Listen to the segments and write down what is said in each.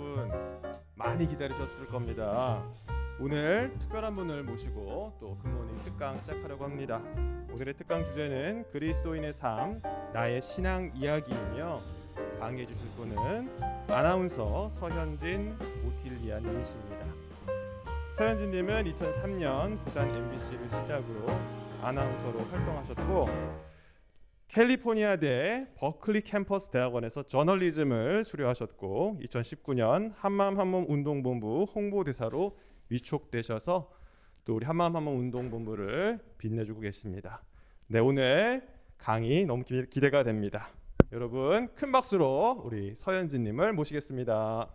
여러분 많이 기다리셨을 겁니다. 오늘 특별한 분을 모시고 또 굿모닝 특강 시작하려고 합니다. 오늘의 특강 주제는 그리스도인의 삶, 나의 신앙 이야기이며 강의해 주실 분은 아나운서 서현진 오틸리아 님이십니다. 서현진 님은 2003년 부산 MBC를 시작으로 아나운서로 활동하셨고 캘리포니아대 버클리 캠퍼스 대학원에서 저널리즘을 수료하셨고 2019년 한마음 한몸 운동본부 홍보대사로 위촉되셔서 또 우리 한마음 한몸 운동본부를 빛내주고 계십니다. 네, 오늘 강의 너무 기대가 됩니다. 여러분 큰 박수로 우리 서현진님을 모시겠습니다.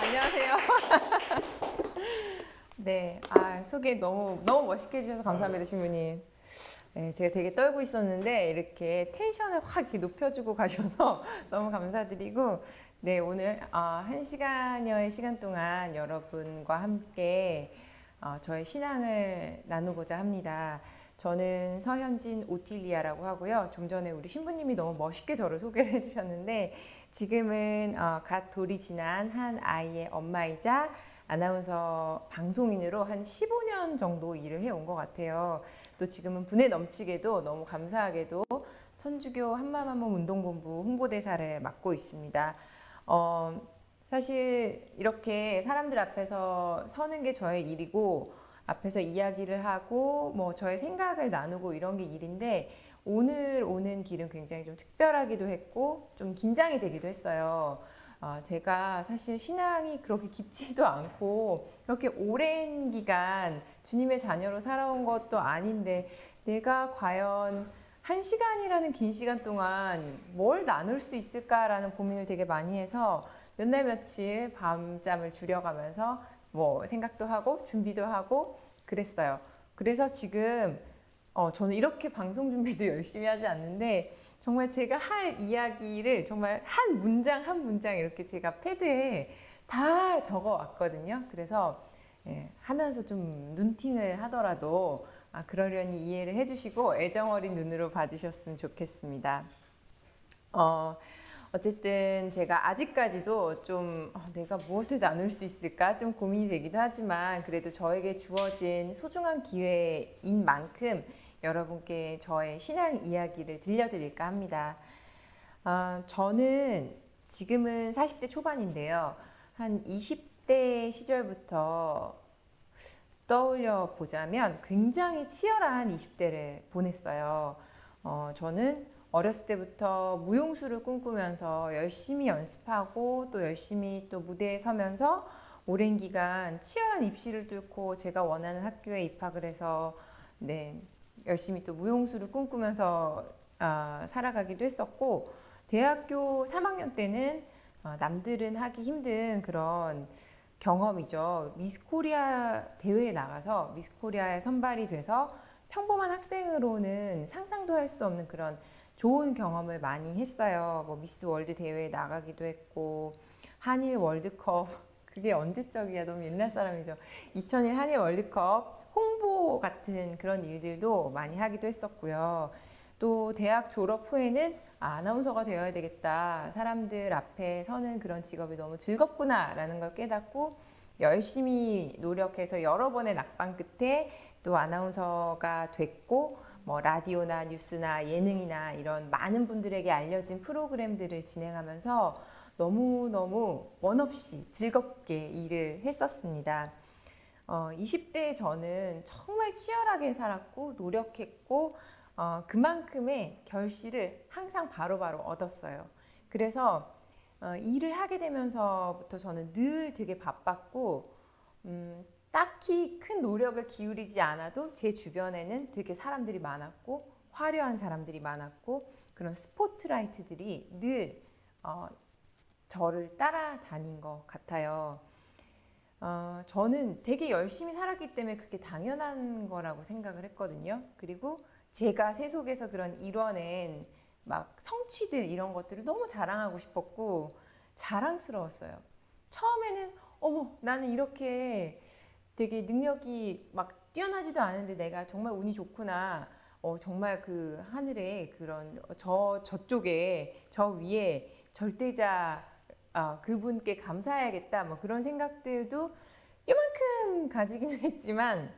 안녕하세요. 네, 소개 너무 멋있게 해주셔서 감사합니다, 신부님. 네, 제가 되게 떨고 있었는데 이렇게 텐션을 확 이렇게 높여주고 가셔서 너무 감사드리고, 네, 오늘 1시간여의 시간 동안 여러분과 함께 저의 신앙을 나누고자 합니다. 저는 서현진 오틸리아라고 하고요. 좀 전에 우리 신부님이 너무 멋있게 저를 소개를 해주셨는데 지금은 갓 돌이 지난 한 아이의 엄마이자 아나운서 방송인으로 한 15년 정도 일을 해온 것 같아요. 또 지금은 분에 넘치게도 너무 감사하게도 천주교 한마음 한몸 운동본부 홍보대사를 맡고 있습니다. 사실 이렇게 사람들 앞에서 서는 게 저의 일이고 앞에서 이야기를 하고 뭐 저의 생각을 나누고 이런 게 일인데 오늘 오는 길은 굉장히 좀 특별하기도 했고 좀 긴장이 되기도 했어요. 제가 사실 신앙이 그렇게 깊지도 않고 그렇게 오랜 기간 주님의 자녀로 살아온 것도 아닌데 내가 과연 1시간이라는 긴 시간 동안 뭘 나눌 수 있을까라는 고민을 되게 많이 해서 몇 날 며칠 밤잠을 줄여가면서 뭐 생각도 하고 준비도 하고 그랬어요. 그래서 지금 저는 이렇게 방송 준비도 열심히 하지 않는데 정말 제가 할 이야기를 정말 한 문장 한 문장 이렇게 제가 패드에 다 적어 왔거든요. 그래서 하면서 좀 눈팅을 하더라도 그러려니 이해를 해주시고 애정어린 눈으로 봐주셨으면 좋겠습니다. 어쨌든 제가 아직까지도 좀 내가 무엇을 나눌 수 있을까 좀 고민이 되기도 하지만 그래도 저에게 주어진 소중한 기회인 만큼 여러분께 저의 신앙 이야기를 들려드릴까 합니다. 저는 지금은 40대 초반인데요. 한 20대 시절부터 떠올려 보자면 굉장히 치열한 20대를 보냈어요. 저는 어렸을 때부터 무용수를 꿈꾸면서 열심히 연습하고 또 열심히 또 무대에 서면서 오랜 기간 치열한 입시를 뚫고 제가 원하는 학교에 입학을 해서 열심히 또 무용수를 꿈꾸면서 살아가기도 했었고 대학교 3학년 때는 남들은 하기 힘든 그런 경험이죠. 미스코리아 대회에 나가서 미스코리아에 선발이 돼서 평범한 학생으로는 상상도 할 수 없는 그런 좋은 경험을 많이 했어요. 뭐 미스 월드 대회에 나가기도 했고 한일 월드컵 그게 언제적이야 너무 옛날 사람이죠. 2001 한일 월드컵 홍보 같은 그런 일들도 많이 하기도 했었고요. 또 대학 졸업 후에는 아나운서가 되어야 되겠다. 사람들 앞에 서는 그런 직업이 너무 즐겁구나라는 걸 깨닫고 열심히 노력해서 여러 번의 낙방 끝에 또 아나운서가 됐고 뭐 라디오나 뉴스나 예능이나 이런 많은 분들에게 알려진 프로그램들을 진행하면서 너무너무 원 없이 즐겁게 일을 했었습니다. 20대에 저는 정말 치열하게 살았고 노력했고 그만큼의 결실을 항상 바로바로 얻었어요. 그래서 일을 하게 되면서부터 저는 늘 되게 바빴고 딱히 큰 노력을 기울이지 않아도 제 주변에는 되게 사람들이 많았고 화려한 사람들이 많았고 그런 스포트라이트들이 늘 저를 따라다닌 것 같아요. 저는 되게 열심히 살았기 때문에 그게 당연한 거라고 생각을 했거든요. 그리고 제가 세속에서 그런 이뤄낸 막 성취들 이런 것들을 너무 자랑하고 싶었고 자랑스러웠어요. 처음에는 어머 나는 이렇게 되게 능력이 막 뛰어나지도 않은데 내가 정말 운이 좋구나. 정말 그 하늘에 그런 저쪽에 저 위에 절대자 그분께 감사해야겠다 뭐 그런 생각들도 요만큼 가지기는 했지만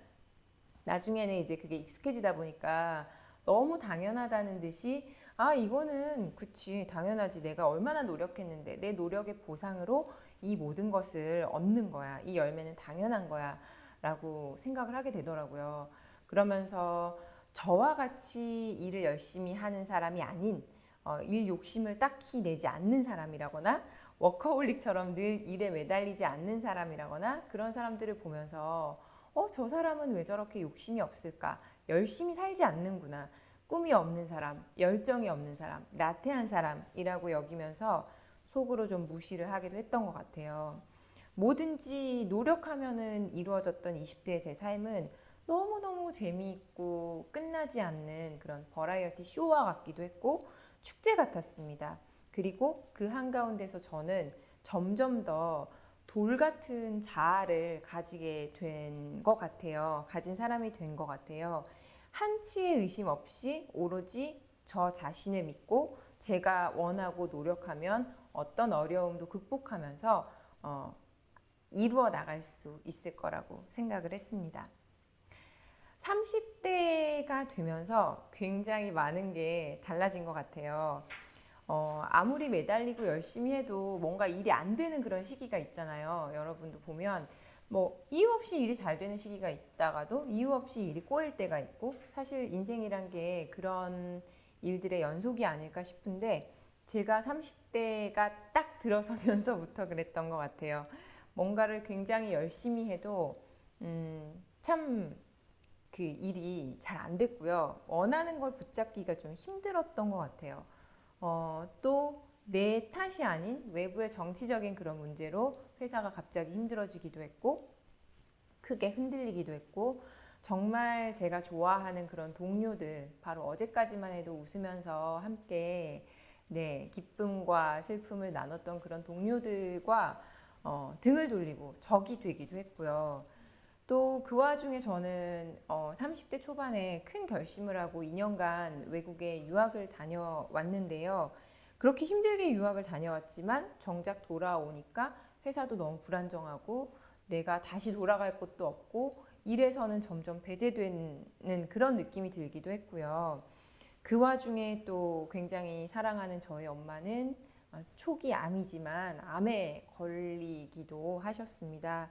나중에는 이제 그게 익숙해지다 보니까 너무 당연하다는 듯이 이거는 그치 당연하지 내가 얼마나 노력했는데 내 노력의 보상으로 이 모든 것을 얻는 거야 이 열매는 당연한 거야 라고 생각을 하게 되더라고요. 그러면서 저와 같이 일을 열심히 하는 사람이 아닌 일 욕심을 딱히 내지 않는 사람이라거나 워커홀릭처럼 늘 일에 매달리지 않는 사람이라거나 그런 사람들을 보면서 저 사람은 왜 저렇게 욕심이 없을까? 열심히 살지 않는구나. 꿈이 없는 사람, 열정이 없는 사람, 나태한 사람이라고 여기면서 속으로 좀 무시를 하기도 했던 것 같아요. 뭐든지 노력하면은 이루어졌던 20대의 제 삶은 너무너무 재미있고 끝나지 않는 그런 버라이어티 쇼와 같기도 했고 축제 같았습니다. 그리고 그 한가운데서 저는 점점 더 돌 같은 자아를 가지게 된 것 같아요. 가진 사람이 된 것 같아요. 한치의 의심 없이 오로지 저 자신을 믿고 제가 원하고 노력하면 어떤 어려움도 극복하면서 이루어 나갈 수 있을 거라고 생각을 했습니다. 30대가 되면서 굉장히 많은 게 달라진 것 같아요. 아무리 매달리고 열심히 해도 뭔가 일이 안 되는 그런 시기가 있잖아요. 여러분도 보면 뭐 이유 없이 일이 잘 되는 시기가 있다가도 이유 없이 일이 꼬일 때가 있고 사실 인생이란 게 그런 일들의 연속이 아닐까 싶은데 제가 30대가 딱 들어서면서부터 그랬던 것 같아요. 뭔가를 굉장히 열심히 해도 참 그 일이 잘 안 됐고요. 원하는 걸 붙잡기가 좀 힘들었던 것 같아요. 또 내 탓이 아닌 외부의 정치적인 그런 문제로 회사가 갑자기 힘들어지기도 했고 크게 흔들리기도 했고 정말 제가 좋아하는 그런 동료들 바로 어제까지만 해도 웃으면서 함께 기쁨과 슬픔을 나눴던 그런 동료들과 등을 돌리고 적이 되기도 했고요. 또 그 와중에 저는 30대 초반에 큰 결심을 하고 2년간 외국에 유학을 다녀왔는데요. 그렇게 힘들게 유학을 다녀왔지만 정작 돌아오니까 회사도 너무 불안정하고 내가 다시 돌아갈 곳도 없고 일에서는 점점 배제되는 그런 느낌이 들기도 했고요. 그 와중에 또 굉장히 사랑하는 저희 엄마는 초기 암이지만 암에 걸리기도 하셨습니다.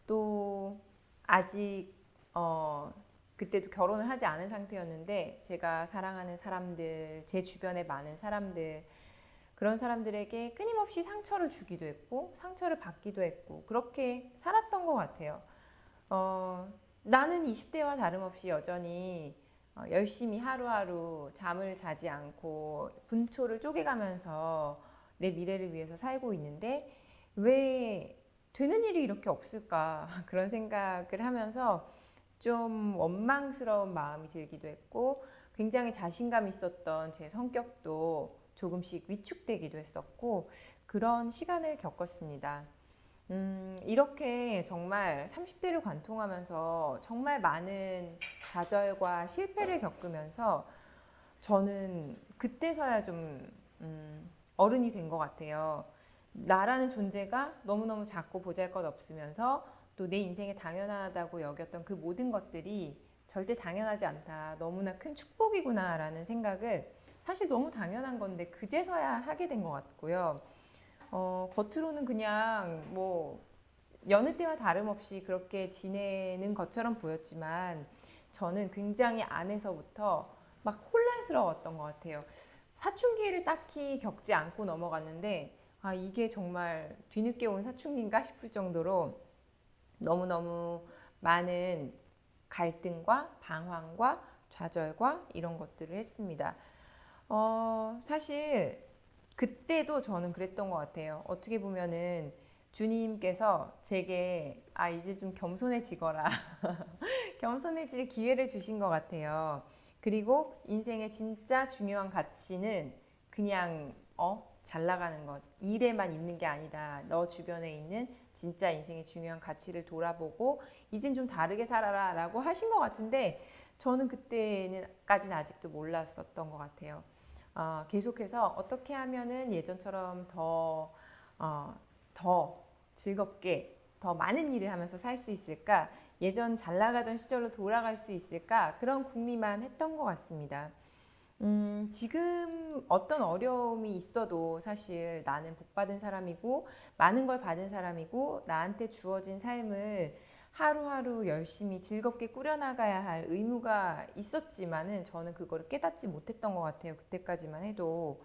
또 아직 그때도 결혼을 하지 않은 상태였는데 제가 사랑하는 사람들, 제 주변에 많은 사람들 그런 사람들에게 끊임없이 상처를 주기도 했고 상처를 받기도 했고 그렇게 살았던 것 같아요. 나는 20대와 다름없이 여전히 열심히 하루하루 잠을 자지 않고 분초를 쪼개가면서 내 미래를 위해서 살고 있는데 왜 되는 일이 이렇게 없을까 그런 생각을 하면서 좀 원망스러운 마음이 들기도 했고 굉장히 자신감 있었던 제 성격도 조금씩 위축되기도 했었고 그런 시간을 겪었습니다. 이렇게 정말 30대를 관통하면서 정말 많은 좌절과 실패를 겪으면서 저는 그때서야 좀 어른이 된 것 같아요. 나라는 존재가 너무너무 작고 보잘것없으면서 또 내 인생에 당연하다고 여겼던 그 모든 것들이 절대 당연하지 않다. 너무나 큰 축복이구나라는 생각을 사실 너무 당연한 건데 그제서야 하게 된 것 같고요. 겉으로는 그냥 뭐 여느 때와 다름없이 그렇게 지내는 것처럼 보였지만 저는 굉장히 안에서부터 막 혼란스러웠던 것 같아요. 사춘기를 딱히 겪지 않고 넘어갔는데 이게 정말 뒤늦게 온 사춘기인가 싶을 정도로 너무너무 많은 갈등과 방황과 좌절과 이런 것들을 했습니다. 사실 그때도 저는 그랬던 것 같아요. 어떻게 보면은 주님께서 제게 이제 좀 겸손해지거라 겸손해질 기회를 주신 것 같아요. 그리고 인생의 진짜 중요한 가치는 그냥 잘 나가는 것, 일에만 있는 게 아니다. 너 주변에 있는 진짜 인생의 중요한 가치를 돌아보고 이젠 좀 다르게 살아라 라고 하신 것 같은데 저는 그때는까지는 아직도 몰랐었던 것 같아요. 계속해서 어떻게 하면은 예전처럼 더 즐겁게 더 많은 일을 하면서 살 수 있을까? 예전 잘 나가던 시절로 돌아갈 수 있을까? 그런 궁리만 했던 것 같습니다. 지금 어떤 어려움이 있어도 사실 나는 복 받은 사람이고 많은 걸 받은 사람이고 나한테 주어진 삶을 하루하루 열심히 즐겁게 꾸려나가야 할 의무가 있었지만은 저는 그거를 깨닫지 못했던 것 같아요. 그때까지만 해도.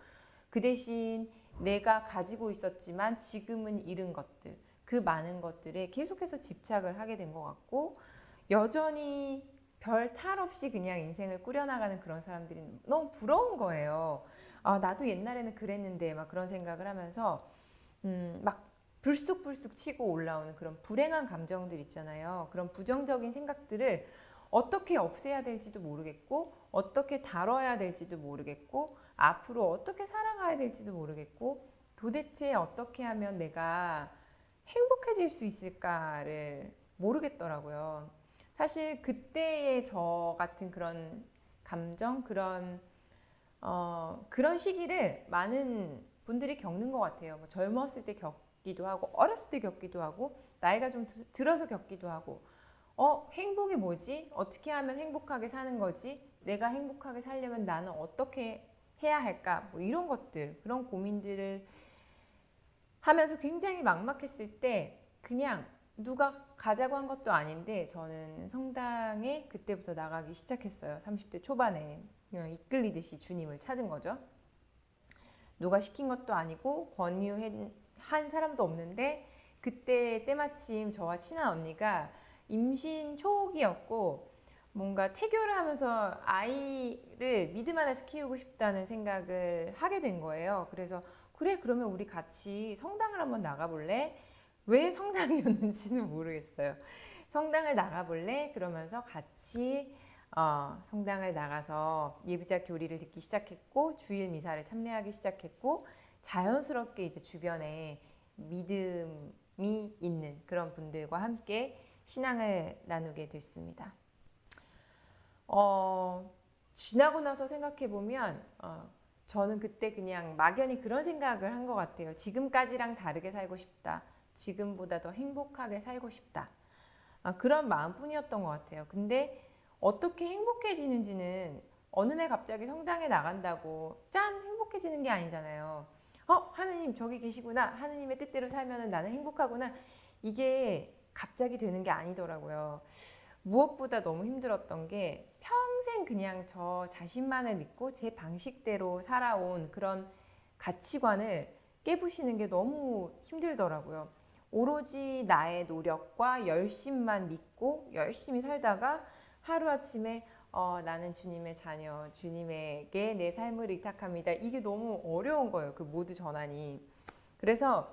그 대신 내가 가지고 있었지만 지금은 잃은 것들, 그 많은 것들에 계속해서 집착을 하게 된 것 같고 여전히 별 탈 없이 그냥 인생을 꾸려나가는 그런 사람들이 너무 부러운 거예요. 나도 옛날에는 그랬는데 막 그런 생각을 하면서 막 불쑥불쑥 치고 올라오는 그런 불행한 감정들 있잖아요. 그런 부정적인 생각들을 어떻게 없애야 될지도 모르겠고 어떻게 다뤄야 될지도 모르겠고 앞으로 어떻게 살아가야 될지도 모르겠고 도대체 어떻게 하면 내가 행복해질 수 있을까를 모르겠더라고요. 사실 그때의 저 같은 그런 감정, 그런 시기를 많은 분들이 겪는 것 같아요. 뭐 젊었을 때 겪기도 하고, 어렸을 때 겪기도 하고, 나이가 좀 들어서 겪기도 하고, 행복이 뭐지? 어떻게 하면 행복하게 사는 거지? 내가 행복하게 살려면 나는 어떻게 해야 할까? 뭐 이런 것들, 그런 고민들을 하면서 굉장히 막막했을 때 그냥 누가 가자고 한 것도 아닌데 저는 성당에 그때부터 나가기 시작했어요. 30대 초반에 그냥 이끌리듯이 주님을 찾은 거죠. 누가 시킨 것도 아니고 권유한 사람도 없는데 그때 때마침 저와 친한 언니가 임신 초기였고 뭔가 태교를 하면서 아이를 믿음 안에서 키우고 싶다는 생각을 하게 된 거예요. 그래서 그래 그러면 우리 같이 성당을 한번 나가볼래? 왜 성당이었는지는 모르겠어요. 성당을 나가볼래? 그러면서 같이 성당을 나가서 예비자 교리를 듣기 시작했고 주일 미사를 참여하기 시작했고 자연스럽게 이제 주변에 믿음이 있는 그런 분들과 함께 신앙을 나누게 됐습니다. 지나고 나서 생각해 보면 저는 그때 그냥 막연히 그런 생각을 한 것 같아요. 지금까지랑 다르게 살고 싶다. 지금보다 더 행복하게 살고 싶다. 그런 마음뿐이었던 것 같아요. 근데 어떻게 행복해지는지는 어느 날 갑자기 성당에 나간다고 짠 행복해지는 게 아니잖아요. 하느님 저기 계시구나. 하느님의 뜻대로 살면 나는 행복하구나. 이게 갑자기 되는 게 아니더라고요. 무엇보다 너무 힘들었던 게 평생 그냥 저 자신만을 믿고 제 방식대로 살아온 그런 가치관을 깨부시는 게 너무 힘들더라고요. 오로지 나의 노력과 열심만 믿고 열심히 살다가 하루아침에 나는 주님의 자녀, 주님에게 내 삶을 의탁합니다. 이게 너무 어려운 거예요. 그 모두 전환이. 그래서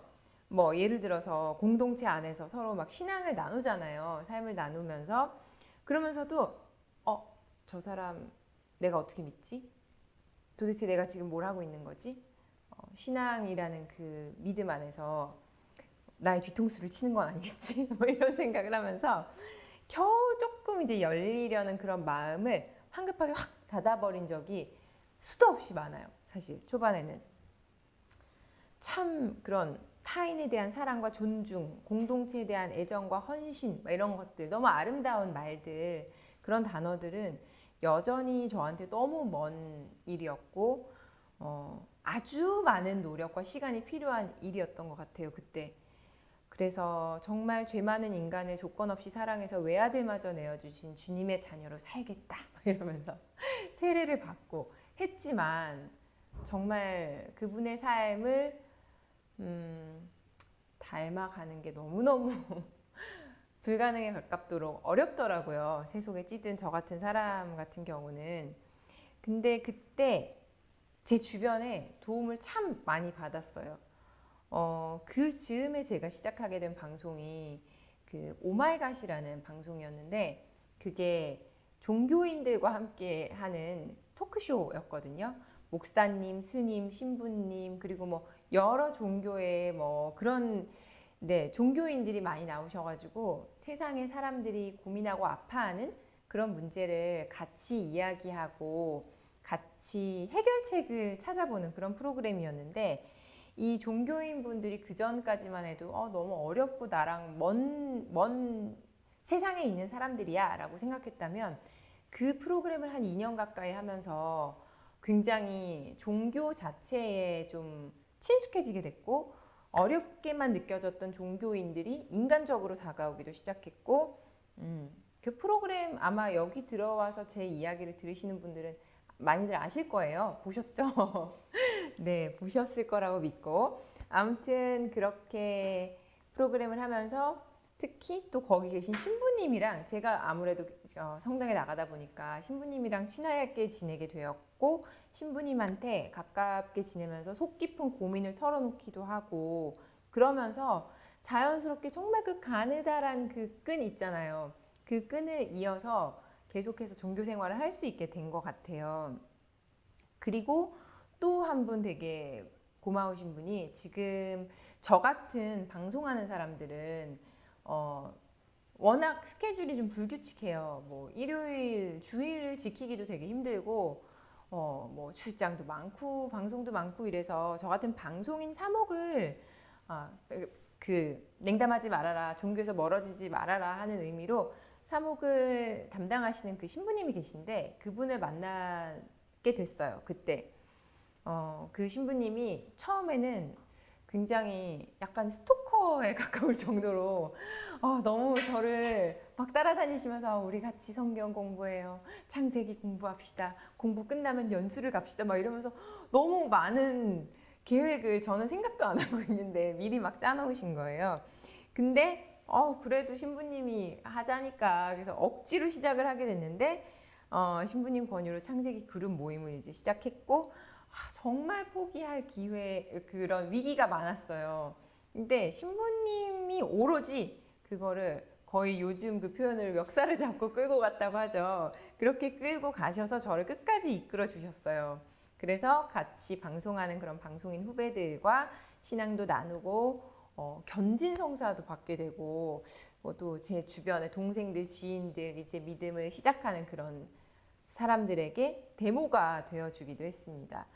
뭐 예를 들어서 공동체 안에서 서로 막 신앙을 나누잖아요. 삶을 나누면서 그러면서도 저 사람 내가 어떻게 믿지? 도대체 내가 지금 뭘 하고 있는 거지? 신앙이라는 그 믿음 안에서 나의 뒤통수를 치는 건 아니겠지? 뭐 이런 생각을 하면서 겨우 조금 이제 열리려는 그런 마음을 황급하게 확 닫아버린 적이 수도 없이 많아요. 사실 초반에는 참 그런 타인에 대한 사랑과 존중, 공동체에 대한 애정과 헌신 이런 것들 너무 아름다운 말들 그런 단어들은 여전히 저한테 너무 먼 일이었고 아주 많은 노력과 시간이 필요한 일이었던 것 같아요. 그때. 그래서 정말 죄 많은 인간을 조건 없이 사랑해서 외아들마저 내어주신 주님의 자녀로 살겠다 이러면서 세례를 받고 했지만 정말 그분의 삶을 닮아가는 게 너무너무 불가능에 가깝도록 어렵더라고요. 세속에 찌든 저 같은 사람 같은 경우는. 근데 그때 제 주변에 도움을 참 많이 받았어요. 그 즈음에 제가 시작하게 된 방송이 그 오마이갓이라는 방송이었는데 그게 종교인들과 함께 하는 토크쇼였거든요. 목사님, 스님, 신부님 그리고 뭐 여러 종교의 뭐 그런 종교인들이 많이 나오셔가지고 세상의 사람들이 고민하고 아파하는 그런 문제를 같이 이야기하고 같이 해결책을 찾아보는 그런 프로그램이었는데 이 종교인 분들이 그 전까지만 해도 너무 어렵고 나랑 먼 세상에 있는 사람들이야 라고 생각했다면 그 프로그램을 한 2년 가까이 하면서 굉장히 종교 자체에 좀 친숙해지게 됐고 어렵게만 느껴졌던 종교인들이 인간적으로 다가오기도 시작했고 그 프로그램 아마 여기 들어와서 제 이야기를 들으시는 분들은 많이들 아실 거예요. 보셨죠? 네, 보셨을 거라고 믿고 아무튼 그렇게 프로그램을 하면서 특히 또 거기 계신 신부님이랑 제가 아무래도 성당에 나가다 보니까 신부님이랑 친하게 지내게 되었고 신부님한테 가깝게 지내면서 속 깊은 고민을 털어놓기도 하고 그러면서 자연스럽게 정말 그 가느다란 그 끈 있잖아요. 그 끈을 이어서 계속해서 종교 생활을 할 수 있게 된 것 같아요. 그리고 또 한 분 되게 고마우신 분이 지금 저 같은 방송하는 사람들은 워낙 스케줄이 좀 불규칙해요. 뭐 일요일 주일을 지키기도 되게 힘들고 뭐 출장도 많고 방송도 많고 이래서 저 같은 방송인 사목을 그 냉담하지 말아라, 종교에서 멀어지지 말아라 하는 의미로 사목을 담당하시는 그 신부님이 계신데 그분을 만나게 됐어요. 그때 그 신부님이 처음에는 굉장히 약간 스토커에 가까울 정도로 너무 저를 막 따라다니시면서 우리 같이 성경 공부해요. 창세기 공부합시다. 공부 끝나면 연수를 갑시다. 막 이러면서 너무 많은 계획을 저는 생각도 안 하고 있는데 미리 막 짜놓으신 거예요. 근데 그래도 신부님이 하자니까 그래서 억지로 시작을 하게 됐는데 신부님 권유로 창세기 그룹 모임을 이제 시작했고 정말 포기할 그런 위기가 많았어요. 근데 신부님이 오로지 그거를 거의 요즘 그 표현을 멱살을 잡고 끌고 갔다고 하죠. 그렇게 끌고 가셔서 저를 끝까지 이끌어 주셨어요. 그래서 같이 방송하는 그런 방송인 후배들과 신앙도 나누고 견진 성사도 받게 되고 또 제 주변의 동생들, 지인들 이제 믿음을 시작하는 그런 사람들에게 데모가 되어주기도 했습니다.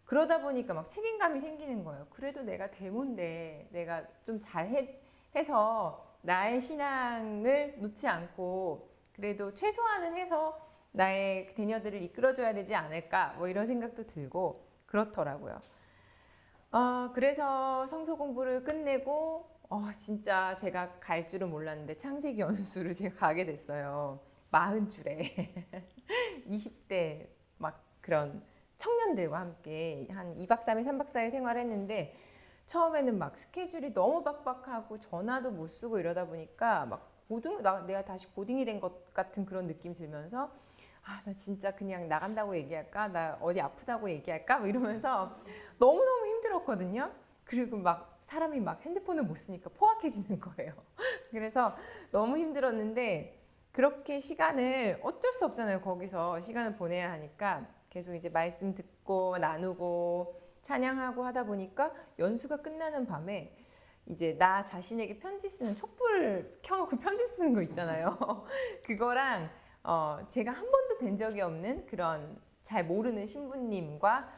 그러다 보니까 막 책임감이 생기는 거예요. 그래도 내가 데모인데 내가 좀 잘해서 나의 신앙을 놓지 않고 그래도 최소한은 해서 나의 대녀들을 이끌어줘야 되지 않을까 뭐 이런 생각도 들고 그렇더라고요. 그래서 성서 공부를 끝내고 진짜 제가 갈 줄은 몰랐는데 창세기 연수를 제가 가게 됐어요. 40줄에 20대 막 그런 청년들과 함께 한 2박 3일, 3박 4일 생활했는데 처음에는 막 스케줄이 너무 빡빡하고 전화도 못 쓰고 이러다 보니까 막 내가 다시 고딩이 된 것 같은 그런 느낌 들면서 나 진짜 그냥 나간다고 얘기할까? 나 어디 아프다고 얘기할까? 뭐 이러면서 너무너무 힘들었거든요. 그리고 막 사람이 막 핸드폰을 못 쓰니까 포악해지는 거예요. 그래서 너무 힘들었는데 그렇게 시간을 어쩔 수 없잖아요. 거기서 시간을 보내야 하니까 계속 이제 말씀 듣고 나누고 찬양하고 하다 보니까 연수가 끝나는 밤에 이제 나 자신에게 편지 쓰는 촛불 켜놓고 편지 쓰는 거 있잖아요. 그거랑 제가 한 번도 뵌 적이 없는 그런 잘 모르는 신부님과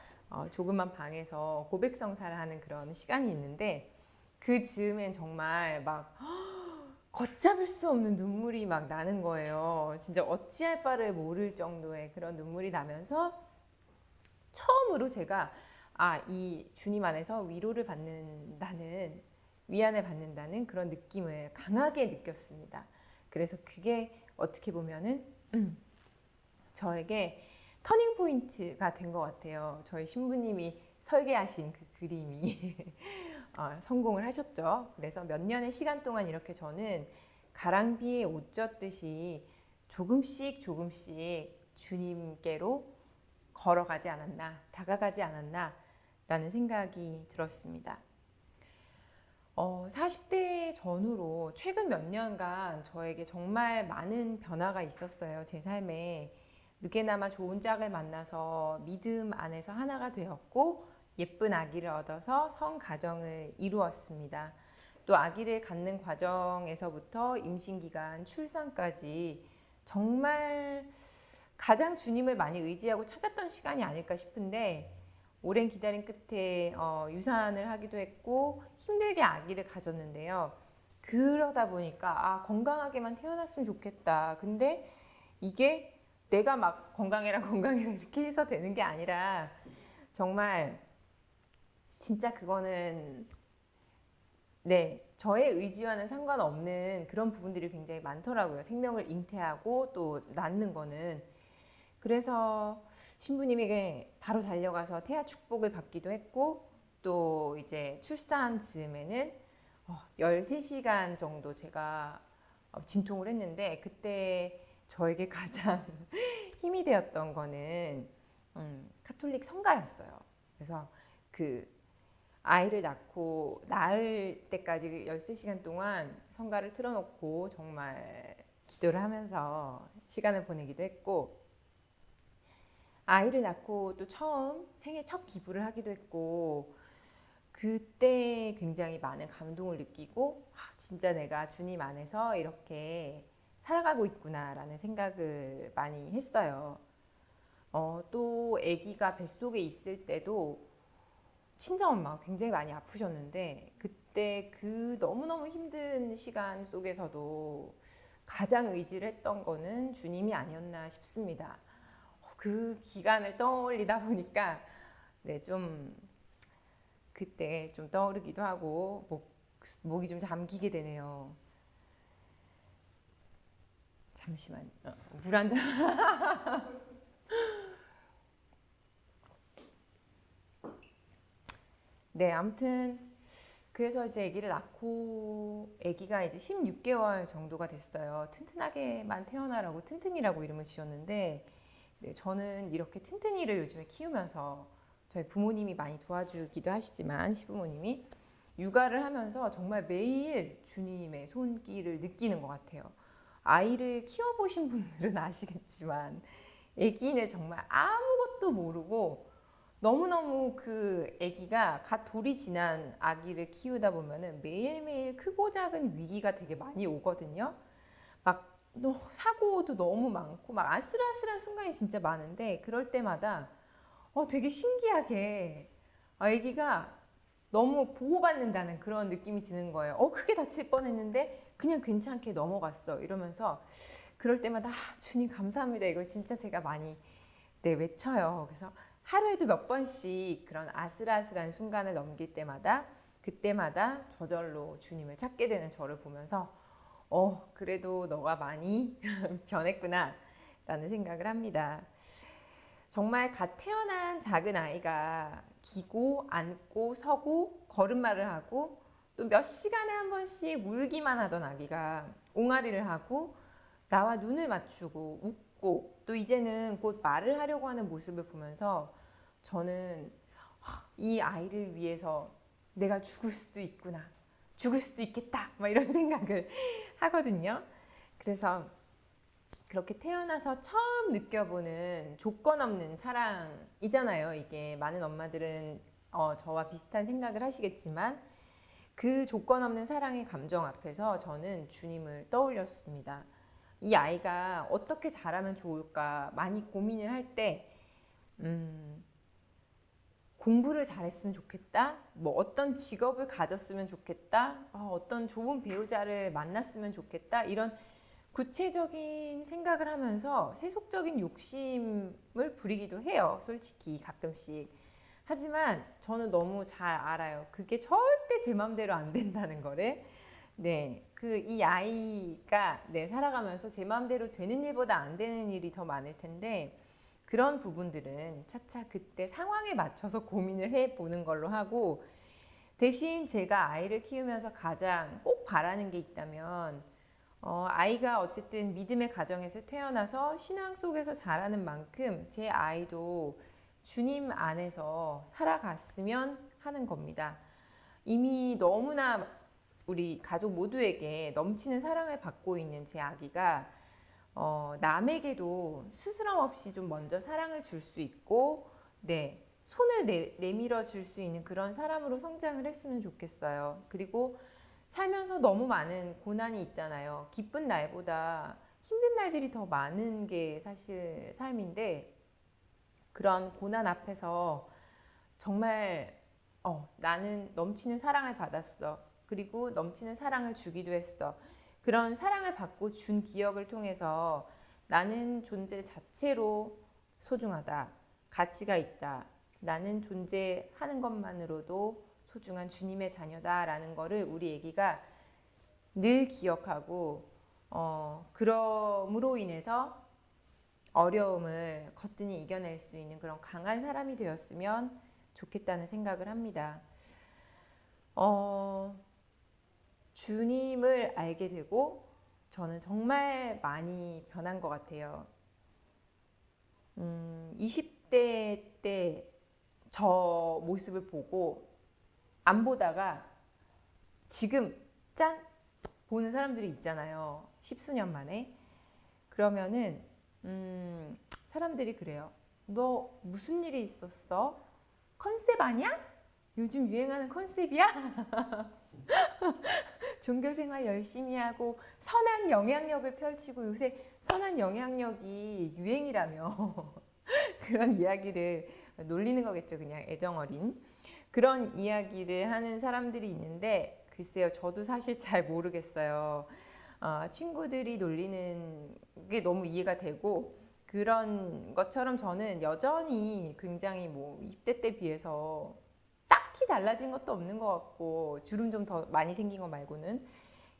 조그만 방에서 고백성사를 하는 그런 시간이 있는데 그 즈음엔 정말 막 걷잡을 수 없는 눈물이 막 나는 거예요. 진짜 어찌할 바를 모를 정도의 그런 눈물이 나면서 처음으로 제가 이 주님 안에서 위로를 받는다는 위안을 받는다는 그런 느낌을 강하게 느꼈습니다. 그래서 그게 어떻게 보면은 저에게 터닝 포인트가 된 것 같아요. 저희 신부님이 설계하신 그 그림이 성공을 하셨죠. 그래서 몇 년의 시간 동안 이렇게 저는 가랑비에 옷 젖듯이 조금씩 주님께로 걸어가지 않았나, 다가가지 않았나 라는 생각이 들었습니다. 40대 전후로 최근 몇 년간 저에게 정말 많은 변화가 있었어요. 제 삶에 늦게나마 좋은 짝을 만나서 믿음 안에서 하나가 되었고 예쁜 아기를 얻어서 성가정을 이루었습니다. 또 아기를 갖는 과정에서부터 임신기간, 출산까지 정말 가장 주님을 많이 의지하고 찾았던 시간이 아닐까 싶은데 오랜 기다림 끝에 유산을 하기도 했고 힘들게 아기를 가졌는데요. 그러다 보니까 건강하게만 태어났으면 좋겠다. 근데 이게 내가 막 건강해라 건강해라 이렇게 해서 되는 게 아니라 정말 진짜 그거는 저의 의지와는 상관없는 그런 부분들이 굉장히 많더라고요. 생명을 잉태하고 또 낳는 거는. 그래서 신부님에게 바로 달려가서 태아 축복을 받기도 했고 또 이제 출산 즈음에는 13시간 정도 제가 진통을 했는데 그때 저에게 가장 힘이 되었던 거는 카톨릭 성가였어요. 그래서 그 아이를 낳을 때까지 13시간 동안 성가를 틀어놓고 정말 기도를 하면서 시간을 보내기도 했고 아이를 낳고 또 처음 생애 첫 기부를 하기도 했고 그때 굉장히 많은 감동을 느끼고 진짜 내가 주님 안에서 이렇게 살아가고 있구나라는 생각을 많이 했어요. 또 아기가 뱃속에 있을 때도 친정엄마가 굉장히 많이 아프셨는데 그때 그 너무너무 힘든 시간 속에서도 가장 의지를 했던 거는 주님이 아니었나 싶습니다. 그 기간을 떠올리다 보니까 좀 그때 좀 떠오르기도 하고 목이 좀 잠기게 되네요. 잠시만 물 한 잔. 아무튼 그래서 이제 아기를 낳고 아기가 이제 16개월 정도가 됐어요. 튼튼하게만 태어나라고 튼튼이라고 이름을 지었는데 저는 이렇게 튼튼이를 요즘에 키우면서 저희 부모님이 많이 도와주기도 하시지만 시부모님이 육아를 하면서 정말 매일 주님의 손길을 느끼는 것 같아요. 아이를 키워보신 분들은 아시겠지만 아기는 정말 아무것도 모르고 너무너무 그 아기가 갓 돌이 지난 아기를 키우다 보면은 매일매일 크고 작은 위기가 되게 많이 오거든요. 막 사고도 너무 많고 막 아슬아슬한 순간이 진짜 많은데 그럴 때마다 되게 신기하게 아기가 너무 보호받는다는 그런 느낌이 드는 거예요. 크게 다칠 뻔했는데 그냥 괜찮게 넘어갔어 이러면서 그럴 때마다 주님 감사합니다. 이걸 진짜 제가 많이 외쳐요. 그래서 하루에도 몇 번씩 그런 아슬아슬한 순간을 넘길 때마다 그때마다 저절로 주님을 찾게 되는 저를 보면서 그래도 너가 많이 변했구나 라는 생각을 합니다. 정말 갓 태어난 작은 아이가 기고 앉고 서고 걸음마를 하고 또 몇 시간에 한 번씩 울기만 하던 아기가 옹알이를 하고 나와 눈을 맞추고 웃고 또 이제는 곧 말을 하려고 하는 모습을 보면서 저는 이 아이를 위해서 내가 죽을 수도 있구나, 죽을 수도 있겠다 막 이런 생각을 하거든요. 그래서 그렇게 태어나서 처음 느껴보는 조건 없는 사랑이잖아요. 이게 많은 엄마들은 저와 비슷한 생각을 하시겠지만 그 조건 없는 사랑의 감정 앞에서 저는 주님을 떠올렸습니다. 이 아이가 어떻게 자라면 좋을까 많이 고민을 할 때 공부를 잘했으면 좋겠다. 어떤 직업을 가졌으면 좋겠다. 어떤 좋은 배우자를 만났으면 좋겠다. 이런 구체적인 생각을 하면서 세속적인 욕심을 부리기도 해요. 솔직히 가끔씩. 하지만 저는 너무 잘 알아요. 그게 절대 제 마음대로 안 된다는 거를. 이 아이가 살아가면서 제 마음대로 되는 일보다 안 되는 일이 더 많을 텐데 그런 부분들은 차차 그때 상황에 맞춰서 고민을 해보는 걸로 하고 대신 제가 아이를 키우면서 가장 꼭 바라는 게 있다면 아이가 어쨌든 믿음의 가정에서 태어나서 신앙 속에서 자라는 만큼 제 아이도 주님 안에서 살아갔으면 하는 겁니다. 이미 너무나 우리 가족 모두에게 넘치는 사랑을 받고 있는 제 아기가 남에게도 스스럼 없이 좀 먼저 사랑을 줄 수 있고 손을 내밀어 줄 수 있는 그런 사람으로 성장을 했으면 좋겠어요. 그리고 살면서 너무 많은 고난이 있잖아요. 기쁜 날보다 힘든 날들이 더 많은 게 사실 삶인데 그런 고난 앞에서 정말 나는 넘치는 사랑을 받았어. 그리고 넘치는 사랑을 주기도 했어. 그런 사랑을 받고 준 기억을 통해서 나는 존재 자체로 소중하다. 가치가 있다. 나는 존재하는 것만으로도 소중한 주님의 자녀다라는 거를 우리 애기가 늘 기억하고 그럼으로 인해서 어려움을 거뜬히 이겨낼 수 있는 그런 강한 사람이 되었으면 좋겠다는 생각을 합니다. 주님을 알게 되고 저는 정말 많이 변한 것 같아요. 20대 때 저 모습을 보고 안 보다가 지금 짠! 보는 사람들이 있잖아요. 십수년 만에. 그러면은 사람들이 그래요. 너 무슨 일이 있었어? 컨셉 아니야? 요즘 유행하는 컨셉이야? 종교생활 열심히 하고 선한 영향력을 펼치고 요새 선한 영향력이 유행이라며 그런 이야기를 놀리는 거겠죠. 그냥 애정어린 그런 이야기를 하는 사람들이 있는데 글쎄요. 저도 사실 잘 모르겠어요. 친구들이 놀리는 게 너무 이해가 되고 그런 것처럼 저는 여전히 굉장히 20대 때 비해서 딱히 달라진 것도 없는 것 같고 주름 좀 더 많이 생긴 거 말고는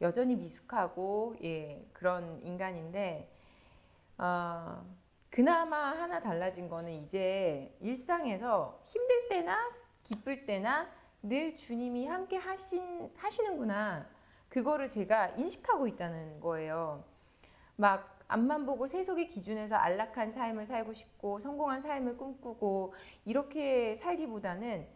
여전히 미숙하고 그런 인간인데 그나마 하나 달라진 거는 이제 일상에서 힘들 때나 기쁠 때나 늘 주님이 함께 하시는구나. 그거를 제가 인식하고 있다는 거예요. 막 앞만 보고 세속의 기준에서 안락한 삶을 살고 싶고 성공한 삶을 꿈꾸고 이렇게 살기보다는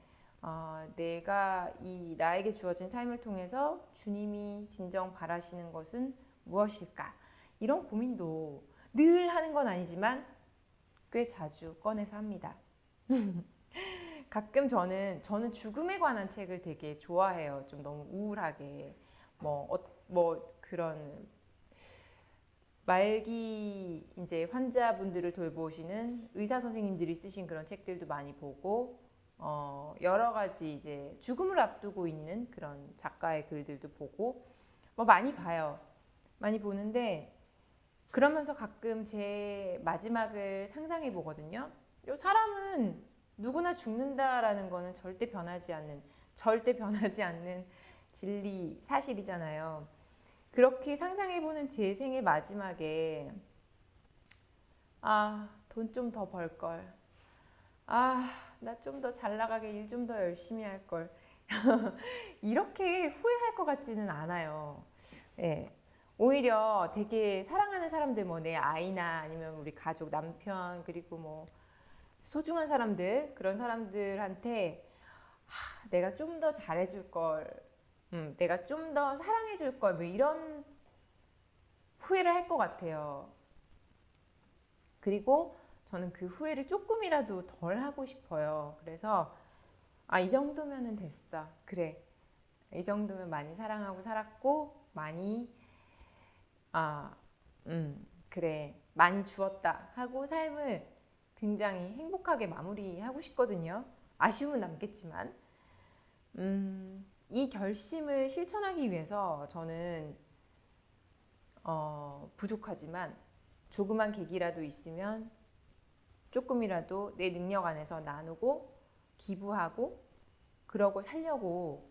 내가 나에게 주어진 삶을 통해서 주님이 진정 바라시는 것은 무엇일까? 이런 고민도 늘 하는 건 아니지만 꽤 자주 꺼내서 합니다. 가끔 저는 죽음에 관한 책을 되게 좋아해요. 좀 너무 우울하게 그런 말기 이제 환자분들을 돌보시는 의사 선생님들이 쓰신 그런 책들도 많이 보고 여러 가지 이제 죽음을 앞두고 있는 그런 작가의 글들도 보고 많이 봐요. 많이 보는데 그러면서 가끔 제 마지막을 상상해 보거든요. 이 사람은 누구나 죽는다라는 거는 절대 변하지 않는 진리 사실이잖아요. 그렇게 상상해 보는 제 생의 마지막에 돈 좀 더 벌 걸. 나 좀 더 잘 나가게 일 좀 더 열심히 할 걸. 이렇게 후회할 것 같지는 않아요. 오히려 되게 사랑하는 사람들 내 아이나 아니면 우리 가족 남편 그리고 소중한 사람들 그런 사람들한테 내가 좀 더 잘해줄 걸, 내가 좀 더 사랑해줄 걸 이런 후회를 할 것 같아요. 그리고 저는 그 후회를 조금이라도 덜 하고 싶어요. 그래서 이 정도면은 됐어. 그래. 이 정도면 많이 사랑하고 살았고 많이 그래. 많이 주었다 하고 삶을 굉장히 행복하게 마무리하고 싶거든요. 아쉬움은 남겠지만 이 결심을 실천하기 위해서 저는 부족하지만 조그만 계기라도 있으면 조금이라도 내 능력 안에서 나누고 기부하고 그러고 살려고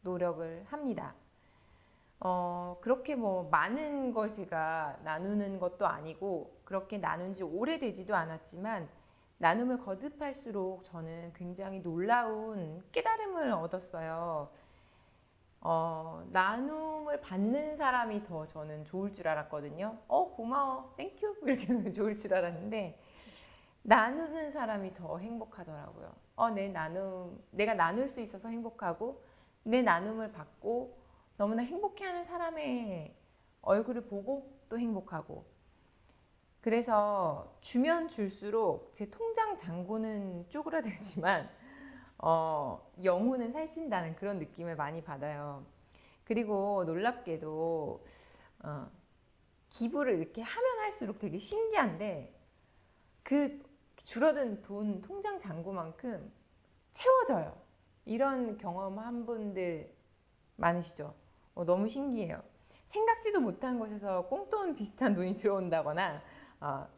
노력을 합니다. 그렇게 많은 걸 제가 나누는 것도 아니고 그렇게 나눈 지 오래되지도 않았지만 나눔을 거듭할수록 저는 굉장히 놀라운 깨달음을 얻었어요. 나눔을 받는 사람이 더 저는 좋을 줄 알았거든요. 고마워, 땡큐 이렇게 좋을 줄 알았는데 나누는 사람이 더 행복하더라고요. 내가 나눌 수 있어서 행복하고 내 나눔을 받고 너무나 행복해하는 사람의 얼굴을 보고 또 행복하고 그래서 주면 줄수록 제 통장 잔고는 쪼그라들지만 영혼은 살찐다는 그런 느낌을 많이 받아요. 그리고 놀랍게도 기부를 이렇게 하면 할수록 되게 신기한데 그 줄어든 돈 통장 잔고만큼 채워져요. 이런 경험 한 분들 많으시죠? 너무 신기해요. 생각지도 못한 곳에서 꽁돈 비슷한 돈이 들어온다거나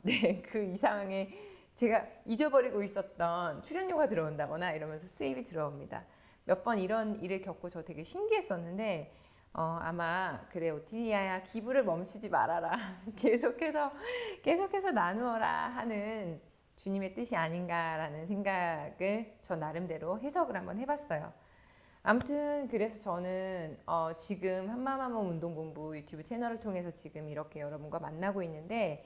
네, 그 이상의 제가 잊어버리고 있었던 출연료가 들어온다거나 이러면서 수입이 들어옵니다. 몇 번 이런 일을 겪고 저 되게 신기했었는데 아마 그래 오틸리아야 기부를 멈추지 말아라 계속해서 나누어라 하는 주님의 뜻이 아닌가라는 생각을 저 나름대로 해석을 한번 해봤어요. 아무튼 그래서 저는 지금 한마음한몸 운동본부 유튜브 채널을 통해서 지금 이렇게 여러분과 만나고 있는데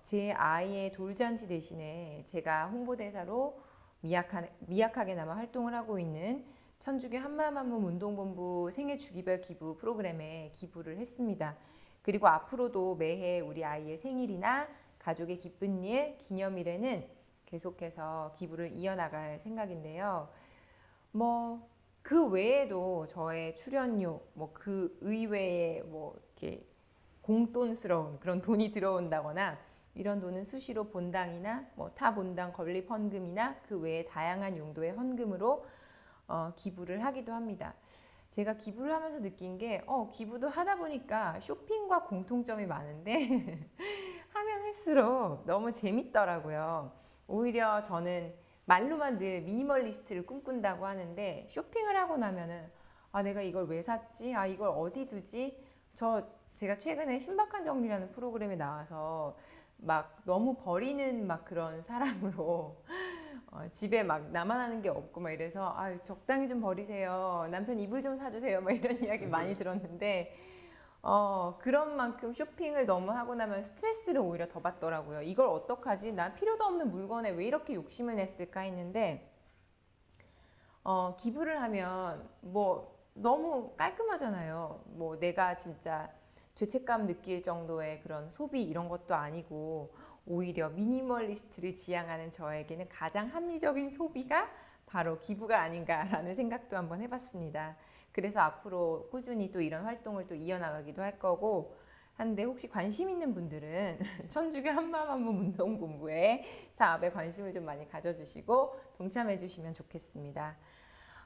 제 아이의 돌잔치 대신에 제가 홍보대사로 미약하게나마 활동을 하고 있는 천주교 한마음한몸 운동본부 생애 주기별 기부 프로그램에 기부를 했습니다. 그리고 앞으로도 매해 우리 아이의 생일이나 가족의 기쁜 일, 기념일에는 계속해서 기부를 이어나갈 생각인데요. 그 외에도 저의 출연료, 그 의외에 이렇게 공돈스러운 그런 돈이 들어온다거나 이런 돈은 수시로 본당이나 타 본당 건립 헌금이나 그 외에 다양한 용도의 헌금으로 기부를 하기도 합니다. 제가 기부를 하면서 느낀 게 기부도 하다 보니까 쇼핑과 공통점이 많은데 하면 할수록 너무 재밌더라고요. 오히려 저는 말로만 늘 미니멀리스트를 꿈꾼다고 하는데 쇼핑을 하고 나면은 내가 이걸 왜 샀지? 이걸 어디 두지? 제가 최근에 신박한 정리라는 프로그램에 나와서 막 너무 버리는 막 그런 사람으로 집에 막 나만 하는 게 없고 막 이래서 적당히 좀 버리세요. 남편 이불 좀 사주세요. 막 이런 이야기 많이 들었는데 그런 만큼 쇼핑을 너무 하고 나면 스트레스를 오히려 더 받더라고요. 이걸 어떡하지? 난 필요도 없는 물건에 왜 이렇게 욕심을 냈을까 했는데 기부를 하면 너무 깔끔하잖아요. 내가 진짜 죄책감 느낄 정도의 그런 소비 이런 것도 아니고 오히려 미니멀리스트를 지향하는 저에게는 가장 합리적인 소비가 바로 기부가 아닌가라는 생각도 한번 해봤습니다. 그래서 앞으로 꾸준히 또 이런 활동을 또 이어나가기도 할 거고 한데 혹시 관심 있는 분들은 천주교 한마음한몸 운동본부의 사업에 관심을 좀 많이 가져주시고 동참해 주시면 좋겠습니다.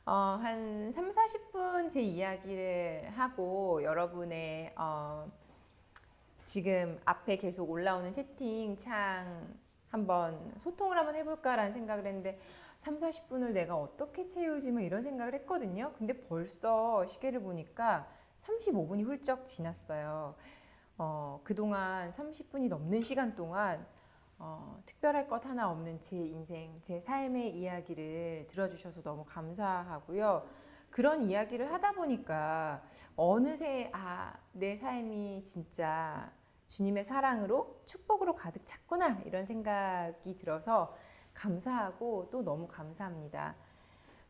한 3, 40분 제 이야기를 하고 여러분의 지금 앞에 계속 올라오는 채팅창 한번 소통을 한번 해볼까라는 생각을 했는데 3, 40분을 내가 어떻게 채우지 뭐 이런 생각을 했거든요. 근데 벌써 시계를 보니까 35분이 훌쩍 지났어요. 그동안 30분이 넘는 시간 동안 특별할 것 하나 없는 제 인생, 제 삶의 이야기를 들어주셔서 너무 감사하고요. 그런 이야기를 하다 보니까 어느새 내 삶이 진짜 주님의 사랑으로 축복으로 가득 찼구나 이런 생각이 들어서 감사하고 또 너무 감사합니다.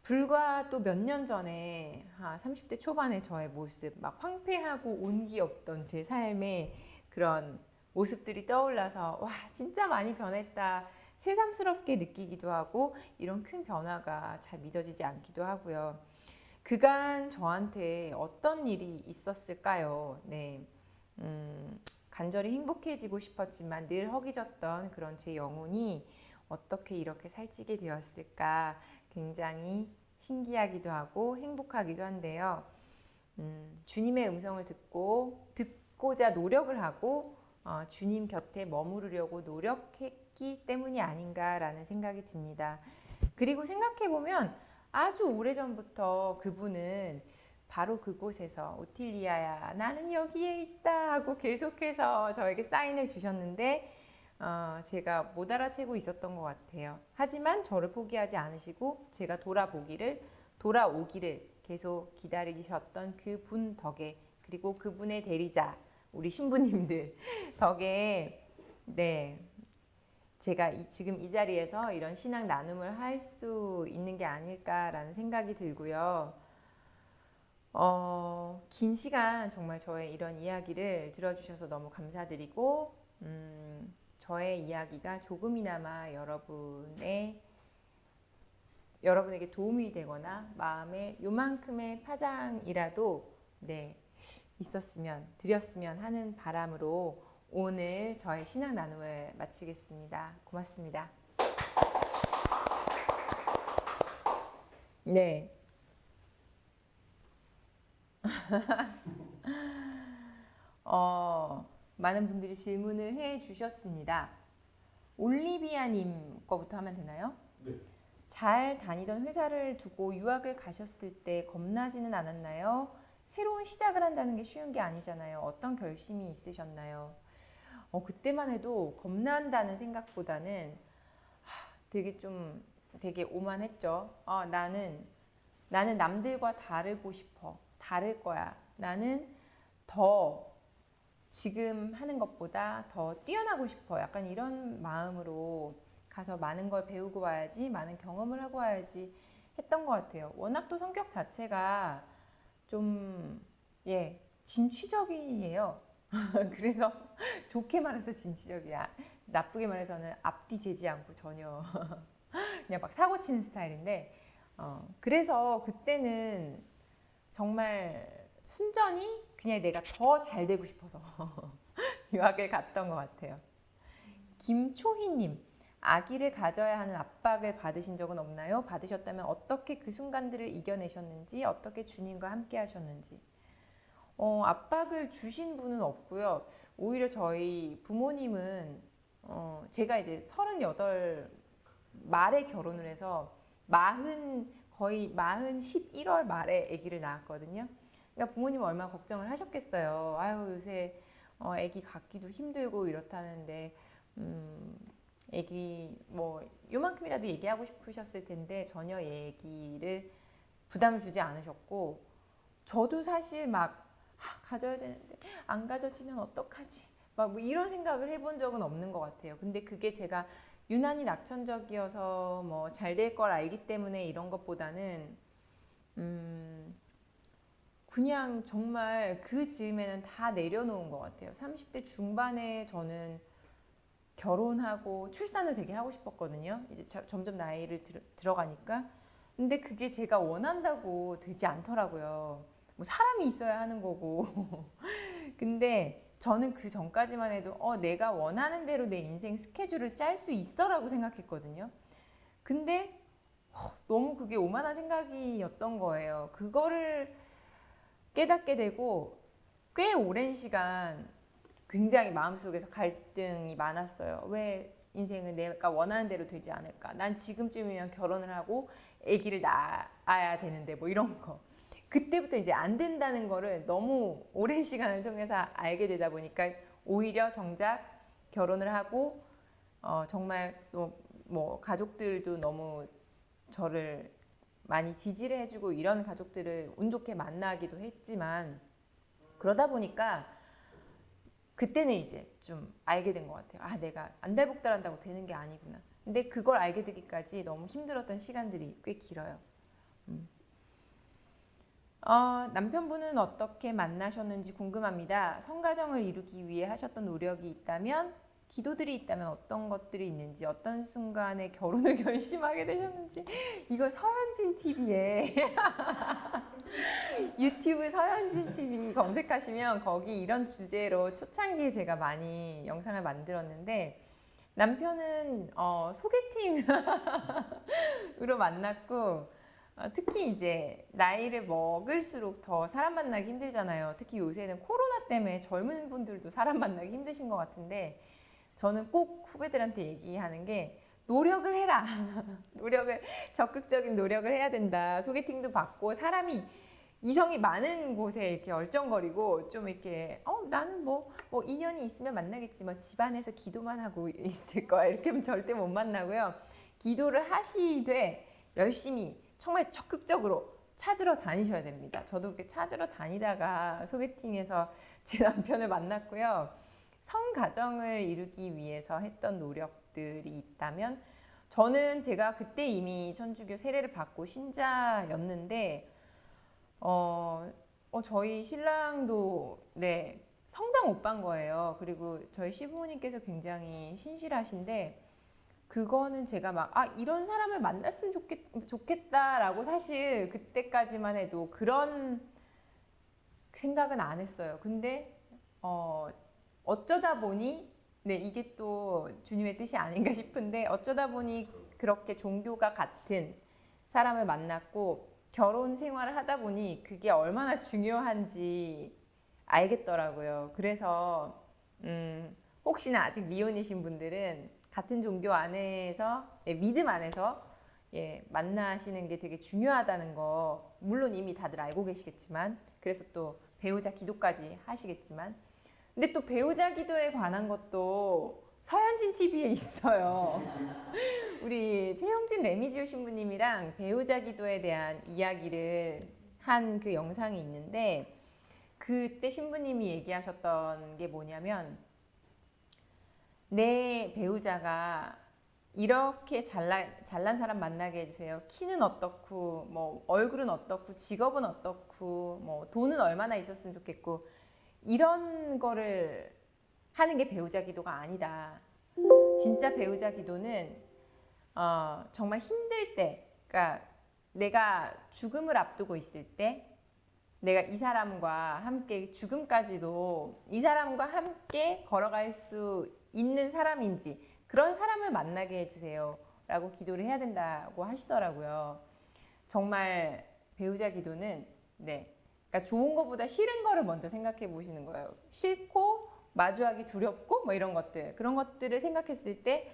불과 또 몇 년 전에 30대 초반의 저의 모습 막 황폐하고 온기 없던 제 삶의 그런 모습들이 떠올라서 와 진짜 많이 변했다 새삼스럽게 느끼기도 하고 이런 큰 변화가 잘 믿어지지 않기도 하고요. 그간 저한테 어떤 일이 있었을까요? 네, 간절히 행복해지고 싶었지만 늘 허기졌던 그런 제 영혼이 어떻게 이렇게 살찌게 되었을까 굉장히 신기하기도 하고 행복하기도 한데요. 주님의 음성을 듣고자 노력을 하고 주님 곁에 머무르려고 노력했기 때문이 아닌가라는 생각이 듭니다. 그리고 생각해보면 아주 오래전부터 그분은 바로 그곳에서 오틸리아야 나는 여기에 있다 하고 계속해서 저에게 사인을 주셨는데 제가 못 알아채고 있었던 것 같아요. 하지만 저를 포기하지 않으시고 제가 돌아오기를 계속 기다리셨던 그분 덕에 그리고 그분의 대리자 우리 신부님들 덕에 네 제가 지금 이 자리에서 이런 신앙 나눔을 할 수 있는 게 아닐까라는 생각이 들고요. 긴 시간 정말 저의 이런 이야기를 들어주셔서 너무 감사드리고 저의 이야기가 조금이나마 여러분에게 도움이 되거나 마음에 요만큼의 파장이라도 네, 있었으면 드렸으면 하는 바람으로 오늘 저의 신앙 나눔을 마치겠습니다. 고맙습니다. 네. 많은 분들이 질문을 해 주셨습니다. 올리비아님 거부터 하면 되나요? 네. 잘 다니던 회사를 두고 유학을 가셨을 때 겁나지는 않았나요? 새로운 시작을 한다는 게 쉬운 게 아니잖아요. 어떤 결심이 있으셨나요? 그때만 해도 겁난다는 생각보다는 되게 오만했죠. 나는 남들과 다르고 싶어. 다를 거야. 나는 더 지금 하는 것보다 더 뛰어나고 싶어. 약간 이런 마음으로 가서 많은 걸 배우고 와야지, 많은 경험을 하고 와야지 했던 것 같아요. 워낙 또 성격 자체가 좀, 진취적이에요. 그래서 좋게 말해서 진취적이야. 나쁘게 말해서는 앞뒤 재지 않고 전혀 그냥 막 사고 치는 스타일인데, 그래서 그때는 정말 순전히 그냥 내가 더 잘 되고 싶어서 유학을 갔던 것 같아요. 김초희님, 아기를 가져야 하는 압박을 받으신 적은 없나요? 받으셨다면 어떻게 그 순간들을 이겨내셨는지, 어떻게 주님과 함께 하셨는지. 압박을 주신 분은 없고요. 오히려 저희 부모님은 제가 이제 38 말에 결혼을 해서 거의 11월 말에 아기를 낳았거든요. 그러니까 부모님은 얼마나 걱정을 하셨겠어요. 아유, 요새 아기 갖기도 힘들고 이렇다는데 아기 뭐 요만큼이라도 얘기하고 싶으셨을 텐데 전혀 얘기를 부담을 주지 않으셨고, 저도 사실 막 가져야 되는데 안 가져지면 어떡하지? 막 뭐 이런 생각을 해본 적은 없는 것 같아요. 근데 그게 제가 유난히 낙천적이어서 뭐 잘 될 걸 알기 때문에 이런 것보다는 그냥 정말 그 즈음에는 다 내려놓은 것 같아요. 30대 중반에 저는 결혼하고 출산을 되게 하고 싶었거든요. 이제 점점 나이를 들어가니까. 근데 그게 제가 원한다고 되지 않더라고요. 뭐 사람이 있어야 하는 거고. 근데 저는 그 전까지만 해도 내가 원하는 대로 내 인생 스케줄을 짤 수 있어라고 생각했거든요. 근데 너무 그게 오만한 생각이었던 거예요. 그거를 깨닫게 되고 꽤 오랜 시간 굉장히 마음속에서 갈등이 많았어요. 왜 인생은 내가 원하는 대로 되지 않을까? 난 지금쯤이면 결혼을 하고 아기를 낳아야 되는데 뭐 이런 거. 그때부터 이제 안 된다는 거를 너무 오랜 시간을 통해서 알게 되다 보니까 오히려 정작 결혼을 하고 정말 또 뭐 가족들도 너무 저를 많이 지지를 해주고 이런 가족들을 운 좋게 만나기도 했지만, 그러다 보니까 그때는 이제 좀 알게 된 것 같아요. 내가 안달복달한다고 되는 게 아니구나. 근데 그걸 알게 되기까지 너무 힘들었던 시간들이 꽤 길어요. 남편분은 어떻게 만나셨는지 궁금합니다. 성가정을 이루기 위해 하셨던 노력이 있다면, 기도들이 있다면 어떤 것들이 있는지, 어떤 순간에 결혼을 결심하게 되셨는지. 이거 서현진 TV에 유튜브 서현진 TV 검색하시면 거기 이런 주제로 초창기에 제가 많이 영상을 만들었는데, 남편은 소개팅으로 만났고, 특히 이제 나이를 먹을수록 더 사람 만나기 힘들잖아요. 특히 요새는 코로나 때문에 젊은 분들도 사람 만나기 힘드신 것 같은데, 저는 꼭 후배들한테 얘기하는 게 노력을 해라. 적극적인 노력을 해야 된다. 소개팅도 받고 이성이 많은 곳에 이렇게 얼쩡거리고 좀 이렇게 나는 뭐 인연이 있으면 만나겠지만 집안에서 기도만 하고 있을 거야. 이렇게 하면 절대 못 만나고요. 기도를 하시되 열심히 정말 적극적으로 찾으러 다니셔야 됩니다. 저도 그렇게 찾으러 다니다가 소개팅에서 제 남편을 만났고요. 성가정을 이루기 위해서 했던 노력들이 있다면, 저는 제가 그때 이미 천주교 세례를 받고 신자였는데 저희 신랑도 성당 오빠인 거예요. 그리고 저희 시부모님께서 굉장히 신실하신데, 그거는 제가 막 이런 사람을 만났으면 좋겠다라고 사실 그때까지만 해도 그런 생각은 안 했어요. 근데 어쩌다 보니 이게 또 주님의 뜻이 아닌가 싶은데 어쩌다 보니 그렇게 종교가 같은 사람을 만났고 결혼 생활을 하다 보니 그게 얼마나 중요한지 알겠더라고요. 그래서 혹시나 아직 미혼이신 분들은 같은 종교 안에서 믿음 안에서 만나시는 게 되게 중요하다는 거 물론 이미 다들 알고 계시겠지만 그래서 또 배우자 기도까지 하시겠지만 근데 또 배우자 기도에 관한 것도 서현진 TV에 있어요. 우리 최형진 레미지오 신부님이랑 배우자 기도에 대한 이야기를 한 그 영상이 있는데 그때 신부님이 얘기하셨던 게 뭐냐면 내 배우자가 이렇게 잘난 사람 만나게 해주세요. 키는 어떻고, 뭐 얼굴은 어떻고, 직업은 어떻고, 뭐 돈은 얼마나 있었으면 좋겠고 이런 거를 하는 게 배우자 기도가 아니다. 진짜 배우자 기도는 정말 힘들 때, 그러니까 내가 죽음을 앞두고 있을 때, 내가 이 사람과 함께 죽음까지도 이 사람과 함께 걸어갈 수 있는 사람인지 그런 사람을 만나게 해주세요 라고 기도를 해야 된다고 하시더라고요. 정말 배우자 기도는 그러니까 좋은 것보다 싫은 거를 먼저 생각해 보시는 거예요. 싫고 마주하기 두렵고 뭐 이런 것들 그런 것들을 생각했을 때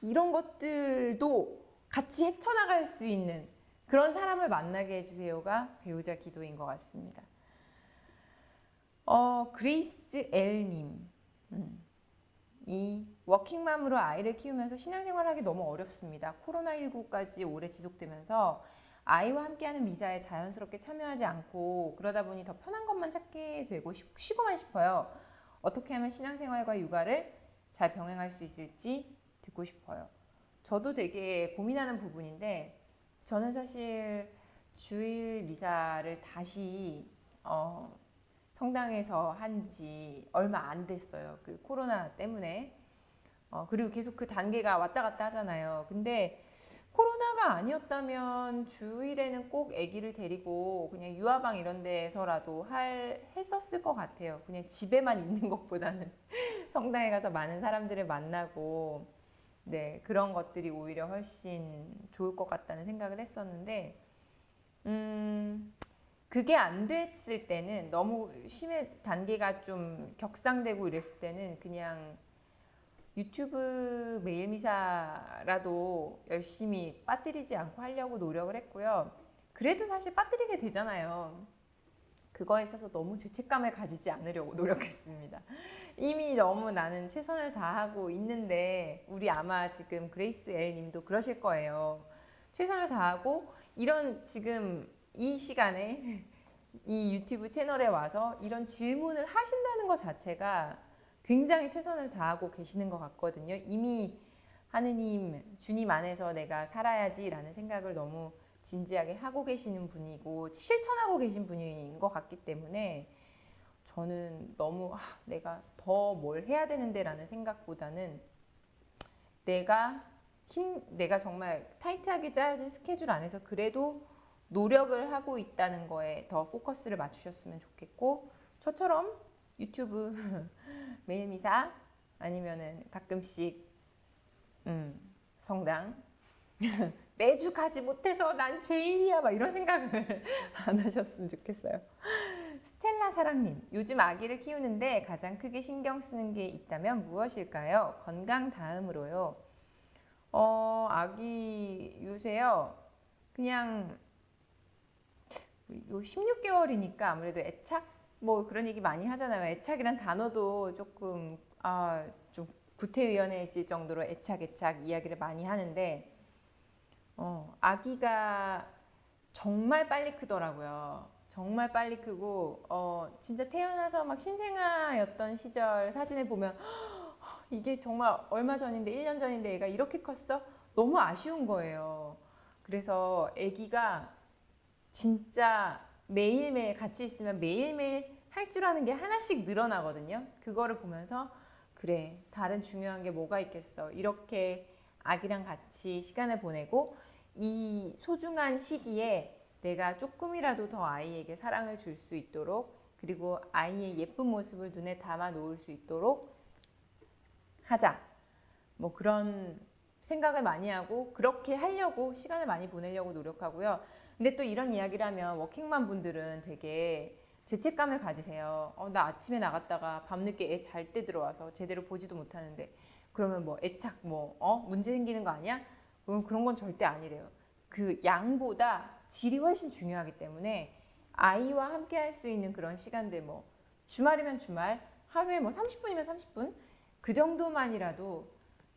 이런 것들도 같이 헤쳐나갈 수 있는 그런 사람을 만나게 해주세요가 배우자 기도인 것 같습니다. 그레이스 L님 이 워킹맘으로 아이를 키우면서 신앙생활하기 너무 어렵습니다. 코로나19까지 오래 지속되면서 아이와 함께하는 미사에 자연스럽게 참여하지 않고 그러다 보니 더 편한 것만 찾게 되고 쉬고만 싶어요. 어떻게 하면 신앙생활과 육아를 잘 병행할 수 있을지 듣고 싶어요. 저도 되게 고민하는 부분인데 저는 사실 주일 미사를 다시 성당에서 한 지 얼마 안 됐어요. 그 코로나 때문에. 그리고 계속 그 단계가 왔다 갔다 하잖아요. 근데 코로나가 아니었다면 주일에는 꼭 아기를 데리고 그냥 유아방 이런 데서라도 했었을 것 같아요. 그냥 집에만 있는 것보다는 성당에 가서 많은 사람들을 만나고 그런 것들이 오히려 훨씬 좋을 것 같다는 생각을 했었는데 그게 안 됐을 때는 너무 단계가 좀 격상되고 이랬을 때는 그냥 유튜브 매일 미사라도 열심히 빠뜨리지 않고 하려고 노력을 했고요. 그래도 사실 빠뜨리게 되잖아요. 그거에 있어서 너무 죄책감을 가지지 않으려고 노력했습니다. 이미 너무 나는 최선을 다하고 있는데 우리 아마 지금 그레이스 L 님도 그러실 거예요. 최선을 다하고 이런 지금 이 시간에 이 유튜브 채널에 와서 이런 질문을 하신다는 것 자체가 굉장히 최선을 다하고 계시는 것 같거든요. 이미 하느님, 주님 안에서 내가 살아야지라는 생각을 너무 진지하게 하고 계시는 분이고 실천하고 계신 분인 것 같기 때문에 저는 너무 내가 더 뭘 해야 되는데 라는 생각보다는 내가 정말 타이트하게 짜여진 스케줄 안에서 그래도 노력을 하고 있다는 거에 더 포커스를 맞추셨으면 좋겠고 저처럼 유튜브 매일 미사 아니면은 가끔씩 성당 매주 가지 못해서 난 죄인이야 막 이런 생각을 안 하셨으면 좋겠어요. 스텔라 사랑님, 요즘 아기를 키우는데 가장 크게 신경 쓰는 게 있다면 무엇일까요? 건강 다음으로요. 아기 요새요. 그냥 요 16개월이니까 아무래도 애착 뭐 그런 얘기 많이 하잖아요. 애착이란 단어도 조금 좀 구태의연해질 정도로 애착 이야기를 많이 하는데 아기가 정말 빨리 크더라고요. 정말 빨리 크고 진짜 태어나서 막 신생아였던 시절 사진을 보면 이게 정말 얼마 전인데 1년 전인데 애가 이렇게 컸어? 너무 아쉬운 거예요. 그래서 아기가 진짜 매일매일 같이 있으면 매일매일 할 줄 아는 게 하나씩 늘어나거든요. 그거를 보면서 그래, 다른 중요한 게 뭐가 있겠어. 이렇게 아기랑 같이 시간을 보내고 이 소중한 시기에 내가 조금이라도 더 아이에게 사랑을 줄 수 있도록, 그리고 아이의 예쁜 모습을 눈에 담아 놓을 수 있도록 하자. 뭐 그런 생각을 많이 하고 그렇게 하려고 시간을 많이 보내려고 노력하고요. 근데 또 이런 이야기를 하면 워킹맘 분들은 되게 죄책감을 가지세요. 나 아침에 나갔다가 밤늦게 애 잘 때 들어와서 제대로 보지도 못하는데 그러면 뭐 애착 문제 생기는 거 아니야? 그런 건 절대 아니래요. 그 양보다 질이 훨씬 중요하기 때문에 아이와 함께 할 수 있는 그런 시간들, 뭐 주말이면 주말, 하루에 뭐 30분이면 30분 그 정도만이라도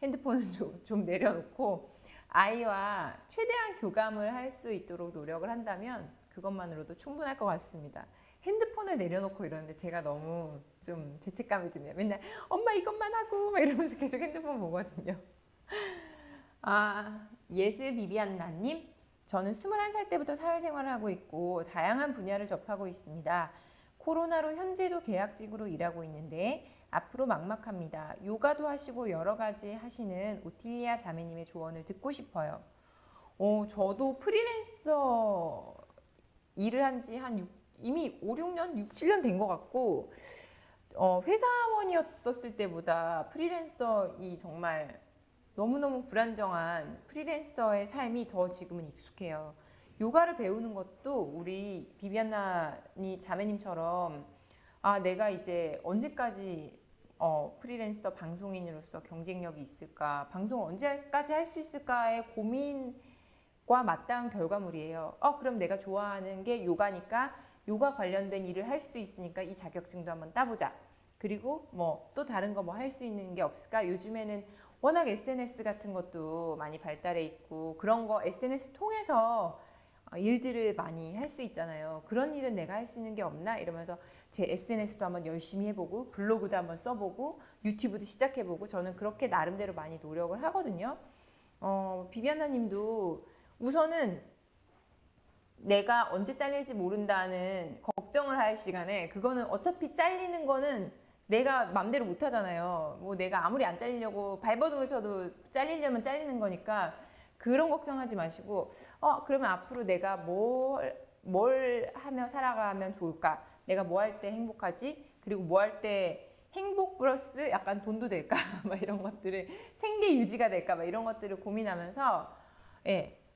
핸드폰을 좀 내려놓고 아이와 최대한 교감을 할 수 있도록 노력을 한다면 그것만으로도 충분할 것 같습니다. 핸드폰을 내려놓고 이러는데 제가 너무 좀 죄책감이 드네요. 맨날 엄마 이것만 하고 막 이러면서 계속 핸드폰 보거든요. 예스 비비안나님, 저는 21살 때부터 사회생활을 하고 있고 다양한 분야를 접하고 있습니다. 코로나로 현재도 계약직으로 일하고 있는데 앞으로 막막합니다. 요가도 하시고 여러 가지 하시는 오틸리아 자매님의 조언을 듣고 싶어요. 저도 프리랜서 일을 한 지 이미 5, 6년, 6, 7년 된 것 같고 회사원이었을 때보다 프리랜서이 정말 너무너무 불안정한 프리랜서의 삶이 더 지금은 익숙해요. 요가를 배우는 것도 우리 비비안나니 자매님처럼 내가 이제 언제까지 프리랜서 방송인으로서 경쟁력이 있을까, 방송을 언제까지 할 수 있을까의 고민과 맞닿은 결과물이에요. 그럼 내가 좋아하는 게 요가니까 요가 관련된 일을 할 수도 있으니까 이 자격증도 한번 따보자. 그리고 뭐 또 다른 거 뭐 할 수 있는 게 없을까? 요즘에는 워낙 SNS 같은 것도 많이 발달해 있고 그런 거 SNS 통해서 일들을 많이 할 수 있잖아요. 그런 일은 내가 할 수 있는 게 없나? 이러면서 제 SNS도 한번 열심히 해보고 블로그도 한번 써보고 유튜브도 시작해보고 저는 그렇게 나름대로 많이 노력을 하거든요. 비비안나 님도 우선은 내가 언제 잘릴지 모른다는 걱정을 할 시간에 그거는 어차피 잘리는 거는 내가 맘대로 못 하잖아요. 뭐 내가 아무리 안 잘리려고 발버둥을 쳐도 잘리려면 잘리는 거니까 그런 걱정하지 마시고 그러면 앞으로 내가 뭘 하며 살아가면 좋을까? 내가 뭐 할 때 행복하지? 그리고 뭐 할 때 행복 플러스 약간 돈도 될까? 막 이런 것들을 생계 유지가 될까? 막 이런 것들을 고민하면서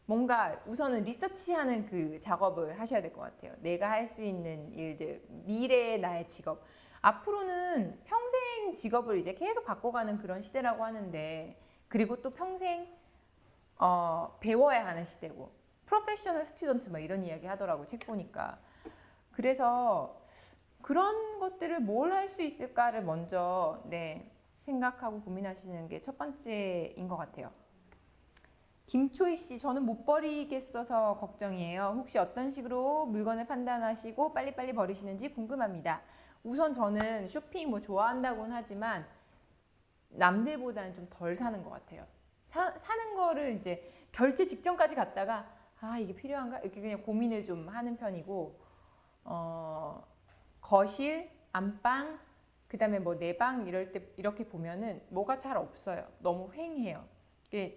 뭔가 우선은 리서치하는 그 작업을 하셔야 될 것 같아요. 내가 할 수 있는 일들, 미래의 나의 직업. 앞으로는 평생 직업을 이제 계속 바꿔가는 그런 시대라고 하는데, 그리고 또 평생 배워야 하는 시대고, 프로페셔널 스튜던트 막 이런 이야기 하더라고, 책 보니까. 그래서 그런 것들을 뭘 할 수 있을까를 먼저 생각하고 고민하시는 게 첫 번째인 것 같아요. 김초희 씨, 저는 못 버리겠어서 걱정이에요. 혹시 어떤 식으로 물건을 판단하시고 빨리빨리 버리시는지 궁금합니다. 우선 저는 쇼핑 뭐 좋아한다고는 하지만 남들보다는 좀 덜 사는 것 같아요. 사는 거를 이제 결제 직전까지 갔다가 이게 필요한가? 이렇게 그냥 고민을 좀 하는 편이고 거실, 안방, 그 다음에 뭐 내 방 이럴 때 이렇게 보면은 뭐가 잘 없어요. 너무 휑해요.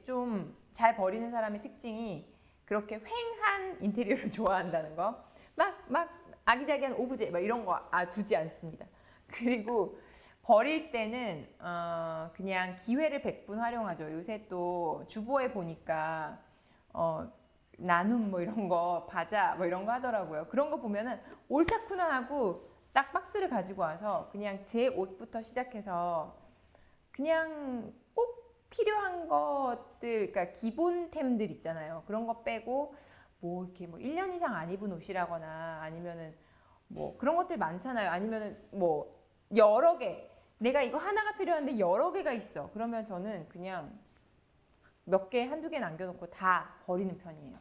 좀 잘 버리는 사람의 특징이 그렇게 휑한 인테리어를 좋아한다는 거. 막 아기자기한 오브제 막 이런 거 두지 않습니다. 그리고 버릴 때는 그냥 기회를 100분 활용하죠. 요새 또 주보에 보니까 나눔 뭐 이런 거, 바자 뭐 이런 거 하더라고요. 그런 거 보면은 옳다쿠나 하고 딱 박스를 가지고 와서 그냥 제 옷부터 시작해서 그냥 꼭 필요한 것들, 그러니까 기본템들 있잖아요. 그런 거 빼고 뭐 이렇게 뭐 1년 이상 안 입은 옷이라거나 아니면은 뭐 그런 것들 많잖아요. 아니면은 뭐 여러 개, 내가 이거 하나가 필요한데 여러 개가 있어. 그러면 저는 그냥 몇 개, 한두 개 남겨놓고 다 버리는 편이에요.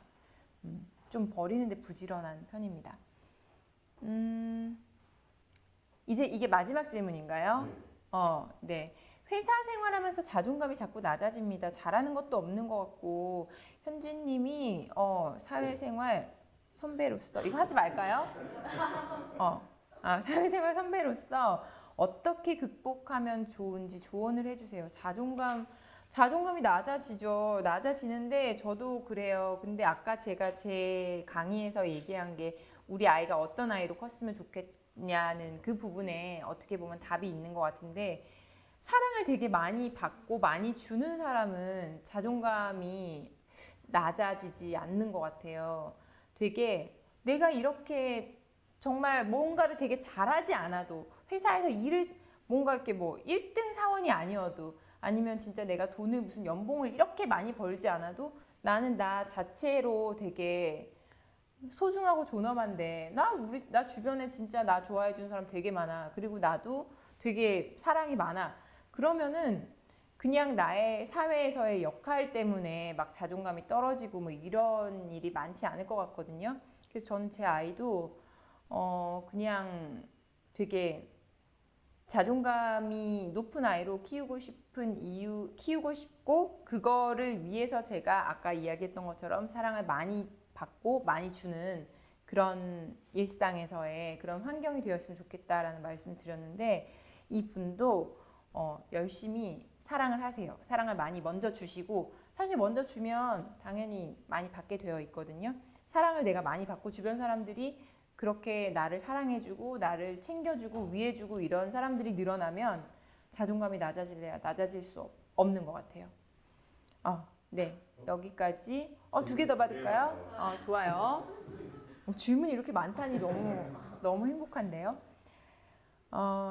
좀 버리는데 부지런한 편입니다. 이제 이게 마지막 질문인가요? 네. 회사 생활하면서 자존감이 자꾸 낮아집니다. 잘하는 것도 없는 것 같고, 현진님이 사회생활 선배로서 이거 하지 말까요? 사회생활 선배로서 어떻게 극복하면 좋은지 조언을 해주세요. 자존감이 낮아지죠. 낮아지는데 저도 그래요. 근데 아까 제가 제 강의에서 얘기한 게 우리 아이가 어떤 아이로 컸으면 좋겠냐는 그 부분에 어떻게 보면 답이 있는 것 같은데 사랑을 되게 많이 받고 많이 주는 사람은 자존감이 낮아지지 않는 것 같아요. 되게 내가 이렇게 정말 뭔가를 되게 잘하지 않아도 회사에서 일을 뭔가 이렇게 뭐 1등 사원이 아니어도 아니면 진짜 내가 돈을 무슨 연봉을 이렇게 많이 벌지 않아도 나는 나 자체로 되게 소중하고 존엄한데 나 주변에 진짜 나 좋아해 주는 사람 되게 많아. 그리고 나도 되게 사랑이 많아. 그러면은 그냥 나의 사회에서의 역할 때문에 막 자존감이 떨어지고 뭐 이런 일이 많지 않을 것 같거든요. 그래서 저는 제 아이도 그냥 되게 자존감이 높은 아이로 키우고 싶고 그거를 위해서 제가 아까 이야기했던 것처럼 사랑을 많이 받고 많이 주는 그런 일상에서의 그런 환경이 되었으면 좋겠다라는 말씀 드렸는데 이분도 열심히 사랑을 하세요. 사랑을 많이 먼저 주시고 사실 먼저 주면 당연히 많이 받게 되어 있거든요. 사랑을 내가 많이 받고 주변 사람들이 그렇게 나를 사랑해주고 나를 챙겨주고 위해주고 이런 사람들이 늘어나면 자존감이 낮아질래야 낮아질 수 없는 것 같아요. 네, 여기까지. 2개 더 받을까요? 좋아요. 질문이 이렇게 많다니 너무 행복한데요.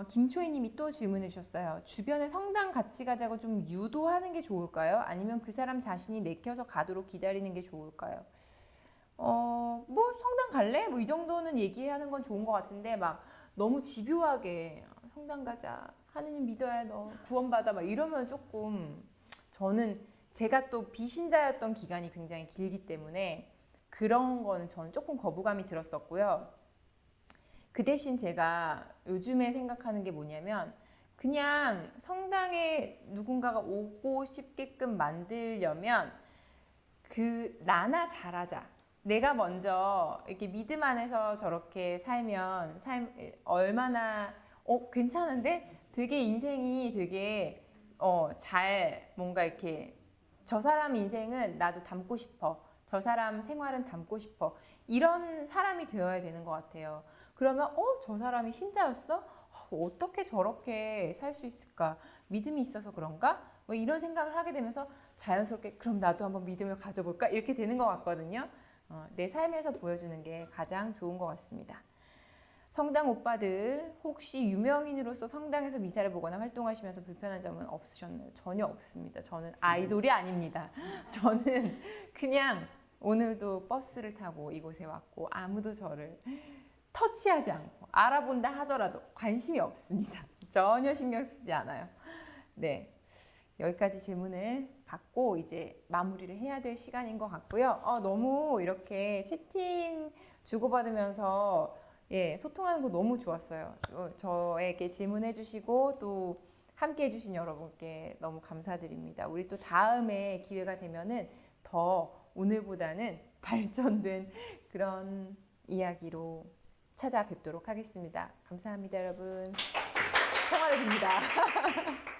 김초희님이 또 질문해 주셨어요. 주변에 성당 같이 가자고 좀 유도하는 게 좋을까요? 아니면 그 사람 자신이 내켜서 가도록 기다리는 게 좋을까요? 뭐 성당 갈래? 뭐 이 정도는 얘기하는 건 좋은 것 같은데 막 너무 집요하게 성당 가자, 하느님 믿어야 너 구원받아 막 이러면 조금 저는 제가 또 비신자였던 기간이 굉장히 길기 때문에 그런 거는 저는 조금 거부감이 들었었고요. 그 대신 제가 요즘에 생각하는 게 뭐냐면 그냥 성당에 누군가가 오고 싶게끔 만들려면 나나 잘하자. 내가 먼저 이렇게 믿음 안에서 저렇게 살면 얼마나 괜찮은데 되게 인생이 되게 잘 뭔가 이렇게 저 사람 인생은 나도 담고 싶어. 저 사람 생활은 담고 싶어. 이런 사람이 되어야 되는 것 같아요. 그러면 저 사람이 신자였어? 어떻게 저렇게 살 수 있을까? 믿음이 있어서 그런가? 뭐 이런 생각을 하게 되면서 자연스럽게 그럼 나도 한번 믿음을 가져볼까? 이렇게 되는 것 같거든요. 내 삶에서 보여주는 게 가장 좋은 것 같습니다. 성당 오빠들 혹시 유명인으로서 성당에서 미사를 보거나 활동하시면서 불편한 점은 없으셨나요? 전혀 없습니다. 저는 아이돌이 아닙니다. 저는 그냥 오늘도 버스를 타고 이곳에 왔고 아무도 저를 터치하지 않고 알아본다 하더라도 관심이 없습니다. 전혀 신경 쓰지 않아요. 네, 여기까지 질문을 받고 이제 마무리를 해야 될 시간인 것 같고요. 너무 이렇게 채팅 주고받으면서 소통하는 거 너무 좋았어요. 저에게 질문해 주시고 또 함께 해주신 여러분께 너무 감사드립니다. 우리 또 다음에 기회가 되면은 더 오늘보다는 발전된 그런 이야기로 찾아뵙도록 하겠습니다. 감사합니다, 여러분. 평화를 빕니다.